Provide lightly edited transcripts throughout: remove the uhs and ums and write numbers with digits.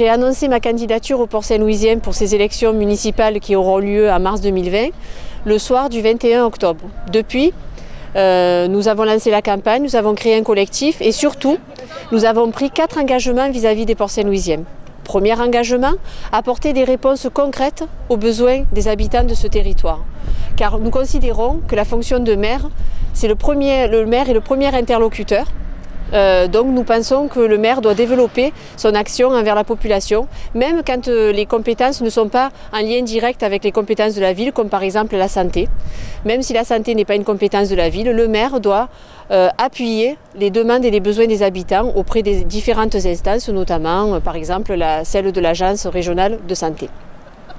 j'ai annoncé ma candidature au Port Saint-Louisien pour ces élections municipales qui auront lieu en mars 2020, le soir du 21 octobre. Depuis, nous avons lancé la campagne, nous avons créé un collectif et surtout, nous avons pris 4 engagements vis-à-vis des Port Saint-Louisiens. Premier engagement, apporter des réponses concrètes aux besoins des habitants de ce territoire. Car nous considérons que la fonction de maire, le maire est le premier interlocuteur. Donc nous pensons que le maire doit développer son action envers la population, même quand les compétences ne sont pas en lien direct avec les compétences de la ville, comme par exemple la santé. Même si la santé n'est pas une compétence de la ville, le maire doit appuyer les demandes et les besoins des habitants auprès des différentes instances, notamment par exemple celle de l'Agence régionale de santé.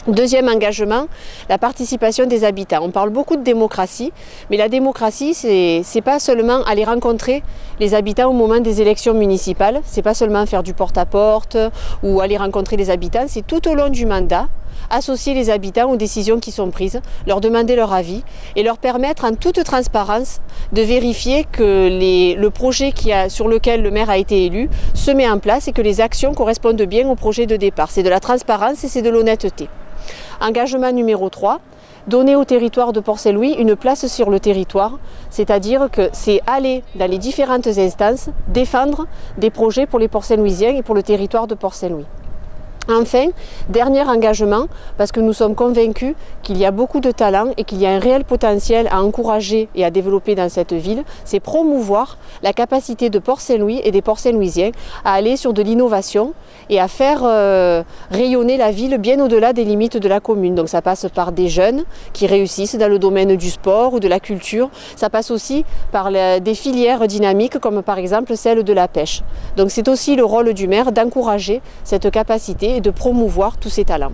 Deuxième engagement, la participation des habitants. On parle beaucoup de démocratie, mais la démocratie, c'est pas seulement aller rencontrer les habitants au moment des élections municipales, c'est pas seulement faire du porte-à-porte ou aller rencontrer les habitants, c'est tout au long du mandat, associer les habitants aux décisions qui sont prises, leur demander leur avis et leur permettre en toute transparence de vérifier que le projet sur lequel le maire a été élu se met en place et que les actions correspondent bien au projet de départ. C'est de la transparence et c'est de l'honnêteté. Engagement numéro 3, donner au territoire de Port-Saint-Louis une place sur le territoire, c'est-à-dire que c'est aller dans les différentes instances défendre des projets pour les Port-Saint-Louisiens et pour le territoire de Port-Saint-Louis. Enfin, dernier engagement, parce que nous sommes convaincus qu'il y a beaucoup de talent et qu'il y a un réel potentiel à encourager et à développer dans cette ville, c'est promouvoir la capacité de Port-Saint-Louis et des Port-Saint-Louisiens à aller sur de l'innovation et à faire rayonner la ville bien au-delà des limites de la commune. Donc ça passe par des jeunes qui réussissent dans le domaine du sport ou de la culture. Ça passe aussi par des filières dynamiques comme par exemple celle de la pêche. Donc c'est aussi le rôle du maire d'encourager cette capacité et de promouvoir tous ces talents.